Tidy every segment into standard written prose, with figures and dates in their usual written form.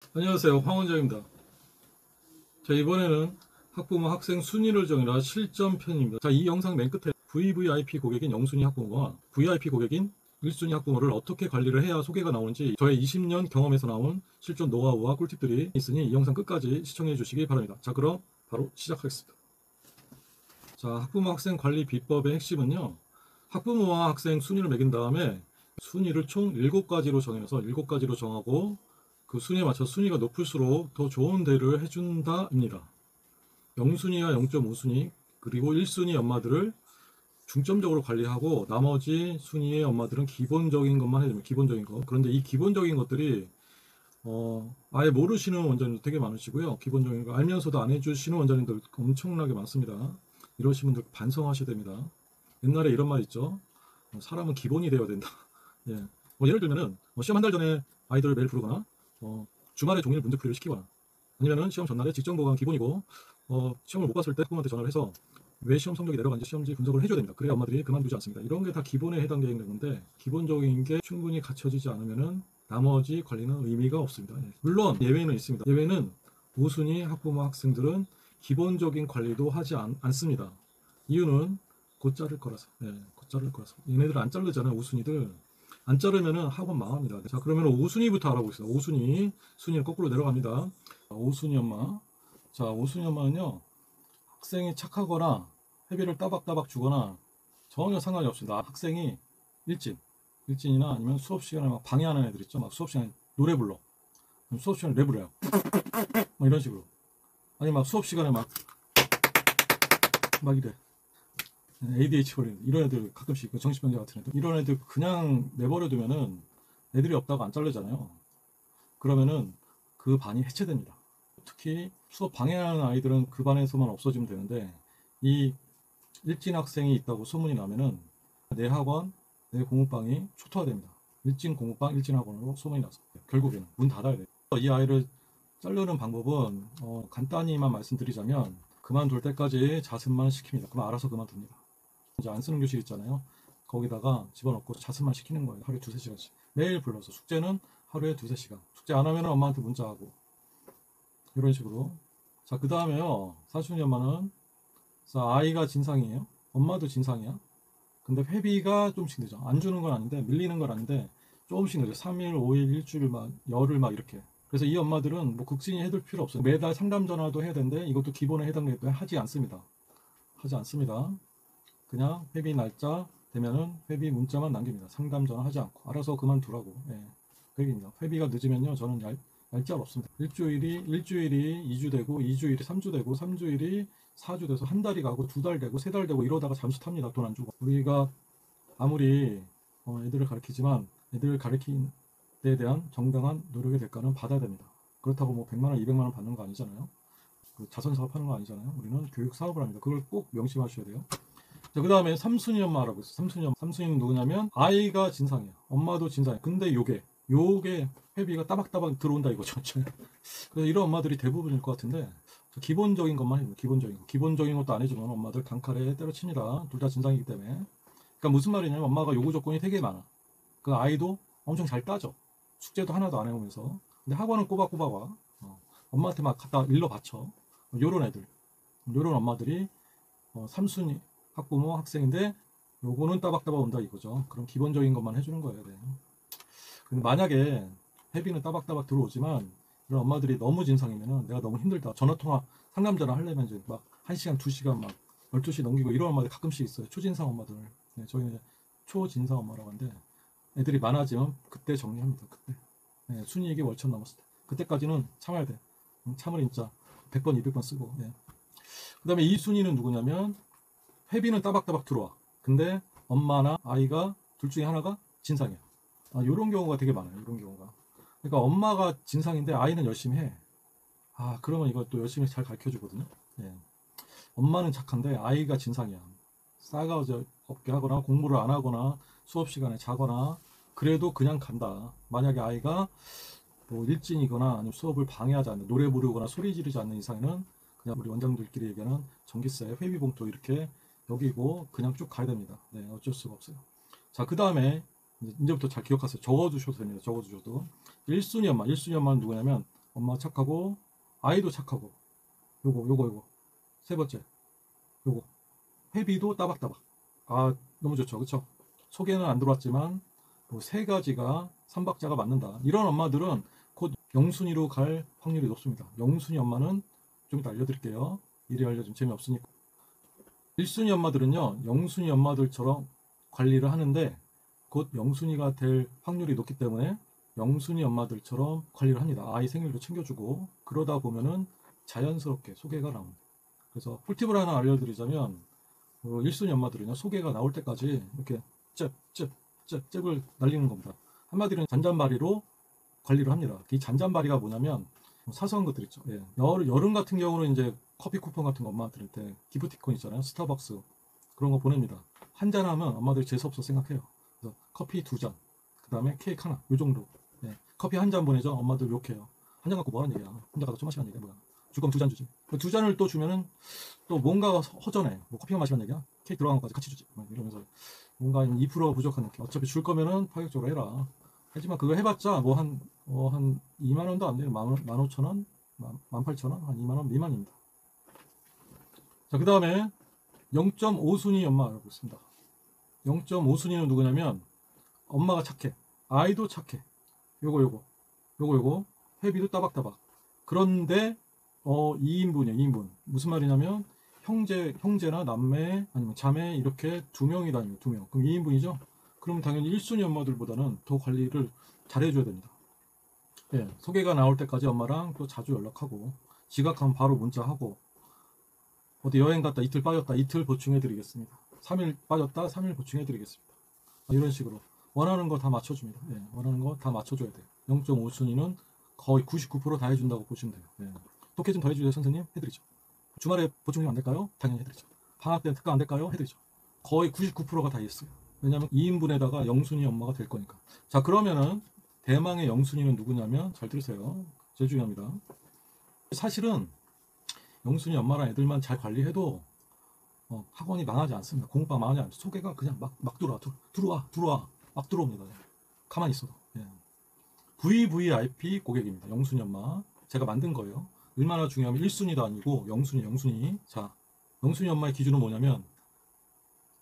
안녕하세요, 황원장입니다. 자, 이번에는 학부모 학생 순위를 정의라 실전 편입니다. 자, 이 영상 맨 끝에 VVIP 고객인 영순위 학부모와 VIP 고객인 1순위 학부모를 어떻게 관리를 해야 소개가 나오는지 저의 20년 경험에서 나온 실전 노하우와 꿀팁들이 있으니 이 영상 끝까지 시청해 주시기 바랍니다. 자, 그럼 바로 시작하겠습니다. 자, 학부모 학생 관리 비법의 핵심은요, 학부모와 학생 순위를 매긴 다음에 순위를 총 7가지로 정해서 7가지로 정하고 그 순위에 맞춰 순위가 높을수록 더 좋은 대우를 해준다입니다. 0순위와 0.5순위 그리고 1순위 엄마들을 중점적으로 관리하고 나머지 순위의 엄마들은 기본적인 것만 해주면 기본적인 거. 그런데 이 기본적인 것들이 아예 모르시는 원장님도 되게 많으시고요. 기본적인 거 알면서도 안 해주시는 원장님들 엄청나게 많습니다. 이러신 분들 반성하셔야 됩니다. 옛날에 이런 말 있죠. 사람은 기본이 되어야 된다. 예. 예를 들면은 시험 한 달 전에 아이들을 매일 부르거나 주말에 종일 문제풀이를 시키거나 아니면은 시험 전날에 직정 보강 기본이고 시험을 못 봤을 때 학부모한테 전화를 해서 왜 시험 성적이 내려간지 시험지 분석을 해줘야 됩니다. 그래야 엄마들이 그만두지 않습니다. 이런 게 다 기본에 해당되는 건데 기본적인 게 충분히 갖춰지지 않으면은 나머지 관리는 의미가 없습니다. 예. 물론 예외는 있습니다. 예외는 우순위 학부모 학생들은 기본적인 관리도 하지 않습니다. 이유는 곧 자를 거라서. 예, 곧 자를 거라서. 얘네들 안 자르잖아요. 우순위들. 안 자르면은 학원 망합니다. 자, 그러면 5순위부터 알아보겠습니다. 5순위. 순위는 거꾸로 내려갑니다. 5순위 엄마. 자, 5순위 엄마는요, 학생이 착하거나 회비를 따박따박 주거나 전혀 상관이 없습니다. 학생이 일진이나 아니면 수업 시간에 막 방해하는 애들 있죠. 막 수업 시간에 노래 불러. 수업 시간에 랩을 해요. 막 이런 식으로. 아니 막 수업 시간에 막 이래. ADH 걸리는 이런 애들 가끔씩 정신병자 같은 애들 이런 애들 그냥 내버려두면은 애들이 없다고 안 잘리잖아요. 그러면은 그 반이 해체됩니다. 특히 수업 방해하는 아이들은 그 반에서만 없어지면 되는데 이 일진 학생이 있다고 소문이 나면은 내 학원, 내 공부방이 초토화됩니다. 일진 공부방, 일진 학원으로 소문이 나서 결국에는 문 닫아야 돼요. 이 아이를 자르는 방법은 간단히만 말씀드리자면 그만둘 때까지 자습만 시킵니다. 그럼 알아서 그만둡니다. 이제 안 쓰는 교실 있잖아요. 거기다가 집어넣고 자습만 시키는 거예요. 하루에 2~3시간씩. 매일 불러서 숙제는 하루에 2~3시간. 숙제 안 하면 엄마한테 문자하고 이런 식으로. 자, 그 다음에요. 사춘기 엄마는 자, 아이가 진상이에요. 엄마도 진상이야. 근데 회비가 조금씩 늦어. 안 주는 건 아닌데 밀리는 건 아닌데 조금씩 늦어. 3일, 5일, 일주일 막 열흘 막 이렇게. 그래서 이 엄마들은 뭐 극진히 해둘 필요 없어요. 매달 상담 전화도 해야 되는데 이것도 기본에 해당되기 때문에 하지 않습니다. 하지 않습니다. 그냥 회비 날짜 되면은 회비 문자만 남깁니다. 상담 전화 하지 않고 알아서 그만두라고. 예. 그 얘기입니다. 회비가 늦으면요 저는 날짜가 없습니다. 일주일이 2주 되고 2주일이 3주 되고 3주일이 4주 돼서 한 달이 가고 2달 되고 3달 되고 이러다가 잠수 탑니다. 돈 안 주고. 우리가 아무리 애들을 가르치지만 애들을 가르치는 데 대한 정당한 노력의 대가는 받아야 됩니다. 그렇다고 뭐 100만 원, 200만 원 받는 거 아니잖아요. 그 자선 사업하는 거 아니잖아요. 우리는 교육 사업을 합니다. 그걸 꼭 명심하셔야 돼요. 자, 그 다음에 3순위 엄마 알아보겠습니다. 3순위 엄마. 3순위는 누구냐면 아이가 진상이야. 엄마도 진상이야. 근데 요게 회비가 따박따박 들어온다 이거죠. 그래서 이런 엄마들이 대부분일 것 같은데 기본적인 것만 해요. 기본적인 것도 안 해주면 엄마들 단칼에 때려칩니다. 둘 다 진상이기 때문에. 그러니까 무슨 말이냐면 엄마가 요구 조건이 되게 많아. 그 아이도 엄청 잘 따져. 숙제도 하나도 안 해오면서. 근데 학원은 꼬박꼬박 와. 엄마한테 막 갖다 일러 바쳐. 요런 애들. 요런 엄마들이 3순위 학부모 학생인데 요거는 따박따박 온다 이거죠. 그럼 기본적인 것만 해주는 거예요. 네. 근데 만약에 회비는 따박따박 들어오지만 이런 엄마들이 너무 진상이면은 내가 너무 힘들다. 전화통화 상담 전화 하려면 이제 막 1시간 2시간 막 12시 넘기고 이런 엄마들 가끔씩 있어요. 초진상 엄마들. 네, 저희는 초진상 엄마라고 하는데 애들이 많아지면 그때 정리합니다. 그때. 네, 순이익이 월천 넘었을 때. 그때까지는 참아야 돼. 참을 인자 100번 200번 쓰고. 네. 그 다음에 이 순위는 누구냐면 회비는 따박따박 들어와. 근데 엄마나 아이가 둘 중에 하나가 진상이야. 이런 경우가 되게 많아요. 이런 경우가. 그러니까 엄마가 진상인데 아이는 열심히 해. 그러면 이것도 열심히 잘 가르쳐 주거든요. 예. 엄마는 착한데 아이가 진상이야. 싸가지 없게 하거나 공부를 안 하거나 수업 시간에 자거나 그래도 그냥 간다. 만약에 아이가 뭐 일진이거나 아니면 수업을 방해하지 않는 노래 부르거나 소리 지르지 않는 이상에는 그냥 우리 원장들끼리 얘기하는 전기세, 회비봉투 이렇게 여기고 그냥 쭉 가야 됩니다. 네, 어쩔 수가 없어요. 자, 그 다음에 이제부터 잘 기억하세요. 적어두셔도 됩니다. 적어두셔도. 1순위 엄마는 누구냐면 엄마 착하고 아이도 착하고 요거 세 번째 요거 회비도 따박따박. 아 너무 좋죠, 그쵸? 소개는 안 들어왔지만 세 가지가 삼박자가 맞는다. 이런 엄마들은 곧 영순위로 갈 확률이 높습니다. 영순위 엄마는 좀 이따 알려드릴게요. 미리 알려주면 재미없으니까. 1순위 엄마들은요, 영순위 엄마들처럼 관리를 하는데 곧 영순위가 될 확률이 높기 때문에 영순위 엄마들처럼 관리를 합니다. 아이 생일도 챙겨주고 그러다 보면은 자연스럽게 소개가 나옵니다. 그래서 꿀팁을 하나 알려드리자면 1순위 엄마들은요, 소개가 나올 때까지 이렇게 잽을 날리는 겁니다. 한마디로 잔잔바리로 관리를 합니다. 이 잔잔바리가 뭐냐면 사소한 것들 있죠. 예. 여름 같은 경우는 이제 커피 쿠폰 같은 거 엄마들한테 기프티콘 있잖아요. 스타벅스 그런 거 보냅니다. 한 잔 하면 엄마들이 재수없어 생각해요. 그래서 커피 2잔, 그 다음에 케이크 하나, 요 정도. 예. 커피 한 잔 보내죠. 엄마들 욕해요. 한 잔 갖고 뭐 하는 얘기야. 혼자 가서 좀 마시라는 얘기야. 뭐야. 줄 거면 2잔 주지. 2잔을 또 주면은 또 뭔가 허전해. 뭐 커피만 마시라는 얘기야. 케이크 들어간 것까지 같이 주지. 이러면서 뭔가 2% 부족한 느낌. 어차피 줄 거면은 파격적으로 해라. 하지만 그거 해봤자 한 2만 원도 안 돼요. 15,000원, 18,000원, 한 2만 원 미만입니다. 자, 그 다음에 0.5순위 엄마 알아보겠습니다. 0.5순위는 누구냐면 엄마가 착해, 아이도 착해. 요거 회비도 따박따박. 그런데 2인분이에요. 2인분. 무슨 말이냐면 형제나 남매 아니면 자매 이렇게 2명이 다니고 2명. 그럼 2인분이죠. 그러면 당연히 1순위 엄마들보다는 더 관리를 잘해줘야 됩니다. 예, 소개가 나올 때까지 엄마랑 또 자주 연락하고 지각하면 바로 문자하고 어디 여행 갔다 이틀 빠졌다 이틀 보충해드리겠습니다. 3일 빠졌다 3일 보충해드리겠습니다. 이런 식으로 원하는 거 다 맞춰줍니다. 예, 원하는 거 다 맞춰줘야 돼요. 0.5순위는 거의 99% 다 해준다고 보시면 돼요. 예. 독해 좀 더 해주세요 선생님. 해드리죠. 주말에 보충이 안 될까요? 당연히 해드리죠. 방학 때는 특가 안 될까요? 해드리죠. 거의 99%가 다 했어요. 왜냐하면 2인분에다가 영순위 엄마가 될 거니까. 자, 그러면은 대망의 영순위는 누구냐면 잘 들으세요. 제일 중요합니다. 사실은 영순위 엄마랑 애들만 잘 관리해도 학원이 망하지 않습니다. 공부방 망하지 않습니다. 소개가 그냥 막 들어와 막 들어옵니다. 가만히 있어도. 예. VVIP 고객입니다. 영순위 엄마 제가 만든 거예요. 얼마나 중요하면 1순위도 아니고 영순위. 자, 영순위 엄마의 기준은 뭐냐면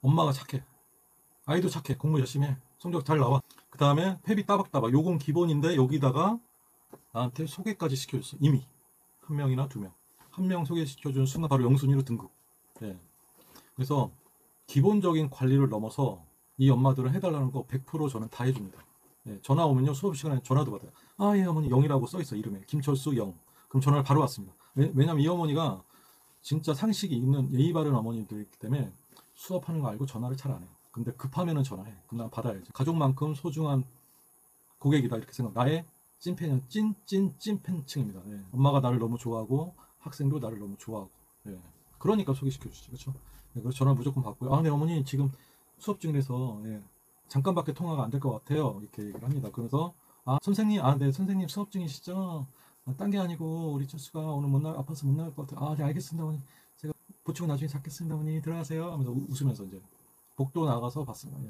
엄마가 착해, 아이도 착해, 공부 열심히 해, 성적 잘 나와. 그 다음에 회비 따박따박. 요건 기본인데 여기다가 나한테 소개까지 시켜줬어. 이미 한 명이나 2명, 한 명 소개시켜주는 순간 바로 영순위로 등급. 예. 그래서 기본적인 관리를 넘어서 이 엄마들은 해달라는 거 100% 저는 다 해줍니다. 예. 전화 오면요, 수업 시간에 전화도 받아요. 예 어머니 영이라고 써있어. 이름에 김철수 영. 그럼 전화를 바로 왔습니다. 왜냐면 이 어머니가 진짜 상식이 있는 예의 바른 어머니들이기 때문에 수업하는 거 알고 전화를 잘 안 해요. 근데 급하면은 전화해. 그럼 난 받아야지. 가족만큼 소중한 고객이다 이렇게 생각. 나의 찐팬이야. 찐팬층입니다. 예. 엄마가 나를 너무 좋아하고 학생도 나를 너무 좋아하고. 예. 그러니까 소개시켜주지. 그렇죠? 예, 그래서 전화 무조건 받고요. 네 어머니 지금 수업 중이라서 예, 잠깐밖에 통화가 안 될 것 같아요. 이렇게 얘기를 합니다. 그래서 선생님, 네 선생님 수업 중이시죠? 딴 게 아니고 우리 철수가 오늘 아파서 못 나갈 것 같아요. 네 알겠습니다 어머니. 제가 보충 나중에 잡겠습니다 어머니. 들어가세요 하면서 웃으면서 이제 복도 나가서 봤습니다. 예.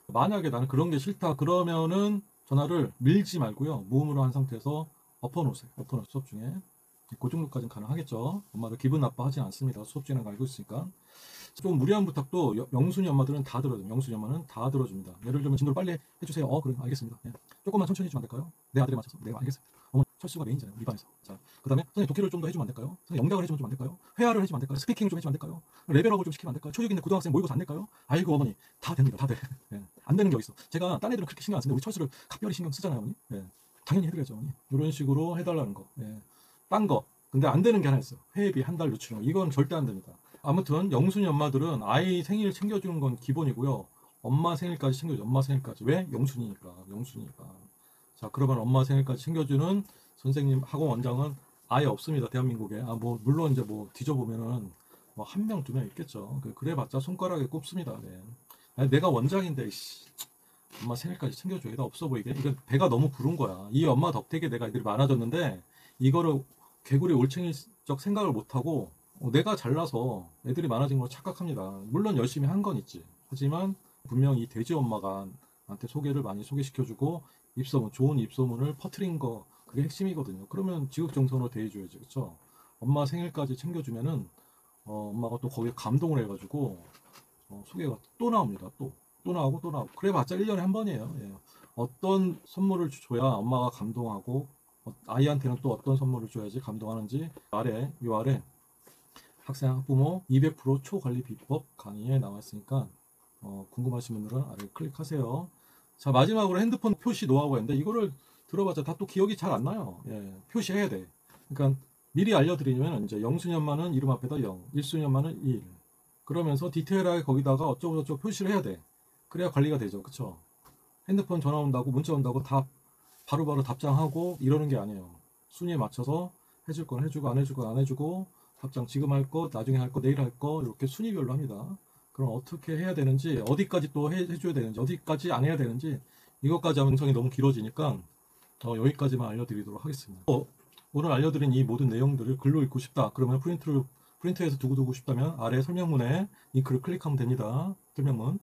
만약에 나는 그런 게 싫다 그러면은 전화를 밀지 말고요, 무음으로 한 상태에서 엎어놓으세요. 수업 중에. 그 정도까지는 가능하겠죠. 엄마들 기분 나빠하진 않습니다. 수업 중에 알고 있으니까. 좀 무리한 부탁도 영순위 엄마들은 다 들어줍니다. 영순위 엄마는 다 들어줍니다. 예를 들면 진도를 빨리 해주세요. 그래 알겠습니다. 예. 조금만 천천히 해주면 안 될까요? 내 아들에 맞춰서. 내가 알겠습니다. 어머니 철수가 메인이잖아요 우리 반에서. 자, 그 다음에 선생님 독해를 좀 더 해주면 안 될까요? 선생님 영작을 해주면 좀 안 될까요? 회화를 해주면 안 될까요? 스피킹을 좀 해주면 안 될까요? 레벨업을 좀 시키면 안 될까요? 초육인데 고등학생 모의고사 안 낼까요? 아이고 어머니 다 됩니다. 다 돼. 예. 안 되는 게 어딨어. 제가 딴 애들은 그렇게 신경 안 쓰는데 우리 철수를 각별히 신경 쓰잖아요 어머니. 예. 당연히 해드려야죠 어머니. 이런 식으로 해달라는 거. 예. 딴 거. 근데 안 되는 게 하나 있어요. 회비 한 달 늦추는 거. 이건 절대 안 됩니다. 아무튼 영순위 엄마들은 아이 생일 챙겨주는 건 기본이고요. 엄마 생일까지 챙겨줘. 엄마 생일까지. 왜? 영순위니까. 자, 그러면 엄마 생일까지 챙겨주는 선생님, 학원 원장은 아예 없습니다. 대한민국에. 물론 이제 뒤져보면은 한 명, 2명 있겠죠. 그래봤자 손가락에 꼽습니다. 네. 아니, 내가 원장인데 엄마 생일까지 챙겨줘. 얘가 없어 보이게. 이건 배가 너무 부른 거야. 이 엄마 덕택에 내가 애들이 많아졌는데 이거를 개구리 올챙이적 생각을 못하고 내가 잘나서 애들이 많아진 걸 착각합니다. 물론 열심히 한 건 있지. 하지만 분명 이 돼지 엄마가 나한테 소개를 많이 소개시켜주고 좋은 입소문을 퍼뜨린 거 그게 핵심이거든요. 그러면 지극정성으로 대해줘야지, 그쵸? 엄마 생일까지 챙겨주면은 엄마가 또 거기에 감동을 해가지고 소개가 또 나옵니다. 또 나오고 또 나오고. 그래봤자 1년에 한 번이에요. 예. 어떤 선물을 줘야 엄마가 감동하고 아이한테는 또 어떤 선물을 줘야지 감동하는지 요 아래 학생 학부모 200% 초관리 비법 강의에 나와 있으니까 궁금하신 분들은 아래 클릭하세요. 자, 마지막으로 핸드폰 표시 노하우가 있는데 이거를 들어봤자 다 또 기억이 잘 안 나요. 예, 표시해야 돼. 그러니까 미리 알려드리면 이제 영수년만은 이름 앞에다 0, 일수년만은 1. 그러면서 디테일하게 거기다가 어쩌고저쩌고 표시를 해야 돼. 그래야 관리가 되죠. 그쵸? 핸드폰 전화 온다고 문자 온다고 다 바로바로 답장하고 이러는 게 아니에요. 순위에 맞춰서 해줄 건 해주고 안 해줄 건 안 해주고 답장 지금 할 거, 나중에 할 거, 내일 할 거 이렇게 순위별로 합니다. 그럼 어떻게 해야 되는지, 어디까지 또 해줘야 되는지, 어디까지 안 해야 되는지 이것까지 하면 영상이 너무 길어지니까 여기까지만 알려드리도록 하겠습니다. 오늘 알려드린 이 모든 내용들을 글로 읽고 싶다. 그러면 프린트에서 두고 싶다면 아래 설명문에 링크를 클릭하면 됩니다. 설명문.